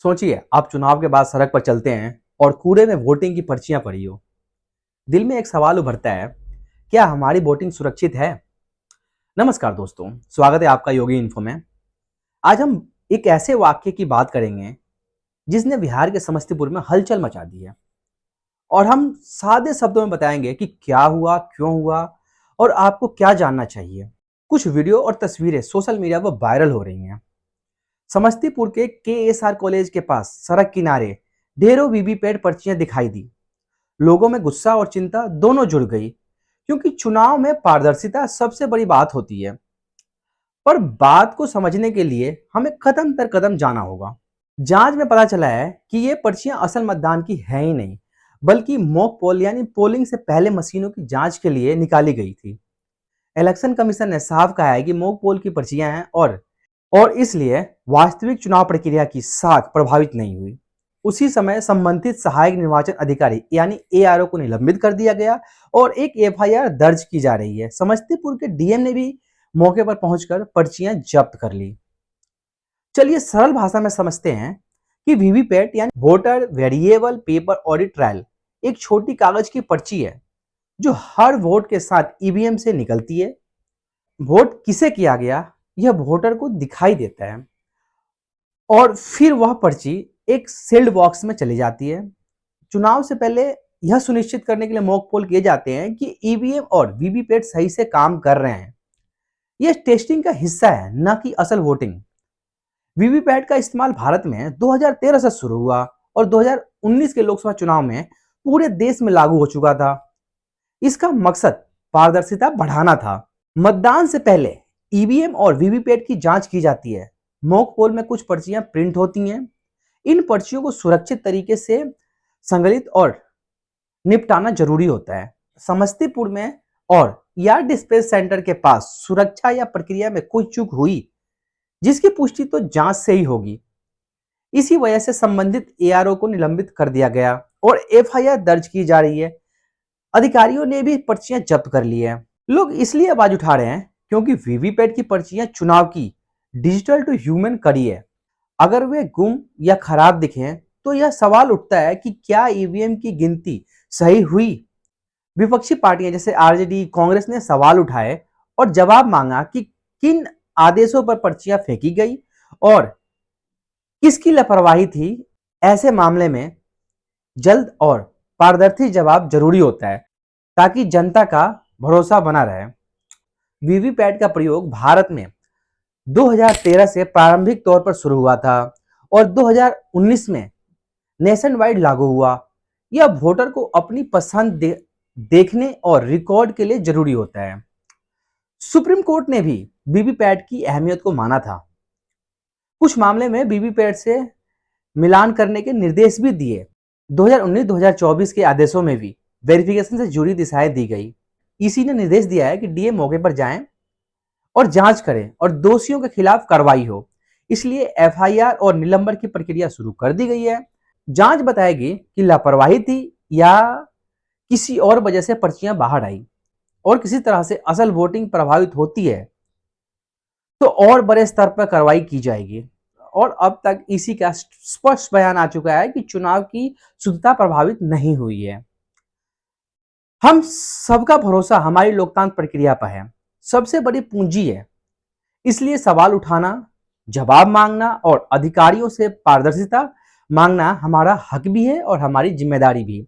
सोचिए आप चुनाव के बाद सड़क पर चलते हैं और कूड़े में वोटिंग की पर्चियां पड़ी हो। दिल में एक सवाल उभरता है, क्या हमारी वोटिंग सुरक्षित है? नमस्कार दोस्तों, स्वागत है आपका योगी इन्फो में। आज हम एक ऐसे वाक्य की बात करेंगे जिसने बिहार के समस्तीपुर में हलचल मचा दी है, और हम सादे शब्दों में बताएंगे कि क्या हुआ, क्यों हुआ और आपको क्या जानना चाहिए। कुछ वीडियो और तस्वीरें सोशल मीडिया पर वायरल हो रही हैं। समस्तीपुर के KSR कॉलेज के पास सड़क किनारे ढेरों वीवीपैट पर्चियां दिखाई दी। लोगों में गुस्सा और चिंता दोनों जुड़ गई, क्योंकि चुनाव में पारदर्शिता सबसे बड़ी बात होती है। पर बात को समझने के लिए हमें कदम दर कदम जाना होगा। जांच में पता चला है कि ये पर्चियां असल मतदान की है ही नहीं, बल्कि मॉक पोल यानी पोलिंग से पहले मशीनों की जांच के लिए निकाली गई थी। इलेक्शन कमीशन ने साफ कहा है कि मॉक पोल की पर्चियां हैं और इसलिए वास्तविक चुनाव प्रक्रिया की साख प्रभावित नहीं हुई। उसी समय संबंधित सहायक निर्वाचन अधिकारी यानी ARO को निलंबित कर दिया गया और एक FIR दर्ज की जा रही है। समस्तीपुर के DM ने भी मौके पर पहुंचकर पर्चियां जब्त कर ली। चलिए सरल भाषा में समझते हैं कि वीवीपैट यानी voter variable paper audit trial एक छोटी कागज की पर्ची है जो हर वोट के साथ EVM से निकलती है। वोट किसे किया गया यह वोटर को दिखाई देता है और फिर वह पर्ची एक सील्ड बॉक्स में चली जाती है। चुनाव से पहले यह सुनिश्चित करने के लिए मॉक पोल किए जाते हैं कि EVM और वीवीपैट सही से काम कर रहे हैं। यह टेस्टिंग का हिस्सा है, न कि असल वोटिंग। वीवीपैट का इस्तेमाल भारत में 2013 से शुरू हुआ और 2019 के लोकसभा चुनाव में पूरे देश में लागू हो चुका था। इसका मकसद पारदर्शिता बढ़ाना था। मतदान से पहले EVM और वीवीपैट की जांच की जाती है। मॉक पोल में कुछ पर्चियां प्रिंट होती हैं। इन पर्चियों को सुरक्षित तरीके से संग्रहित और निपटाना जरूरी होता है। समस्तीपुर में और यार्ड डिस्पेच सेंटर के पास सुरक्षा या प्रक्रिया में कोई चूक हुई जिसकी पुष्टि तो जांच से ही होगी। इसी वजह से संबंधित ARO को निलंबित कर दिया गया और FIR दर्ज की जा रही है। अधिकारियों ने भी पर्चियां जब्त कर ली है। लोग इसलिए आवाज उठा रहे हैं क्योंकि वीवीपैट की पर्चियां चुनाव की डिजिटल टू ह्यूमन कड़ी है। अगर वे गुम या खराब दिखें तो यह सवाल उठता है कि क्या EVM की गिनती सही हुई। विपक्षी पार्टियां जैसे RJD, कांग्रेस ने सवाल उठाए और जवाब मांगा कि किन आदेशों पर पर्चियां फेंकी गई और किसकी लापरवाही थी। ऐसे मामले में जल्द और पारदर्शी जवाब जरूरी होता है ताकि जनता का भरोसा बना रहे। वीवीपैट का प्रयोग भारत में 2013 से प्रारंभिक तौर पर शुरू हुआ था और 2019 में नेशन वाइड लागू हुआ। यह वोटर को अपनी पसंद देखने और रिकॉर्ड के लिए जरूरी होता है। सुप्रीम कोर्ट ने भी वीवीपैट की अहमियत को माना था। कुछ मामले में वीवीपैट से मिलान करने के निर्देश भी दिए। 2019-2024 के आदेशों में भी वेरिफिकेशन से जुड़ी दिशाएं दी गई। EC ने निर्देश दिया है कि DM मौके पर जाएं और जांच करें और दोषियों के खिलाफ कार्रवाई हो। इसलिए FIR और निलंबन की प्रक्रिया शुरू कर दी गई है। जांच बताएगी कि लापरवाही थी या किसी और वजह से पर्चियां बाहर आई और किसी तरह से असल वोटिंग प्रभावित होती है तो और बड़े स्तर पर कार्रवाई की जाएगी। और अब तक EC का स्पष्ट बयान आ चुका है कि चुनाव की शुद्धता प्रभावित नहीं हुई है। हम सबका भरोसा हमारी लोकतांत्रिक प्रक्रिया पर है, सबसे बड़ी पूंजी है। इसलिए सवाल उठाना, जवाब मांगना और अधिकारियों से पारदर्शिता मांगना हमारा हक भी है और हमारी जिम्मेदारी भी।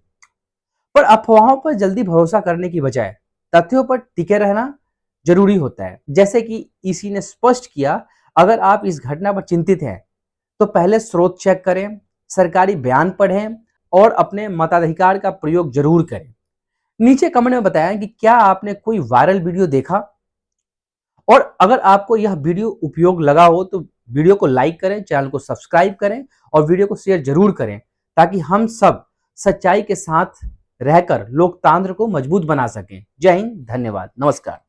पर अफवाहों पर जल्दी भरोसा करने की बजाय तथ्यों पर टिके रहना जरूरी होता है। जैसे कि EC ने स्पष्ट किया, अगर आप इस घटना पर चिंतित हैं तो पहले स्रोत चेक करें, सरकारी बयान पढ़ें और अपने मताधिकार का प्रयोग जरूर करें। नीचे कमेंट में बताएं कि क्या आपने कोई वायरल वीडियो देखा, और अगर आपको यह वीडियो उपयोग लगा हो तो वीडियो को लाइक करें, चैनल को सब्सक्राइब करें और वीडियो को शेयर जरूर करें ताकि हम सब सच्चाई के साथ रहकर लोकतंत्र को मजबूत बना सकें। जय हिंद, धन्यवाद, नमस्कार।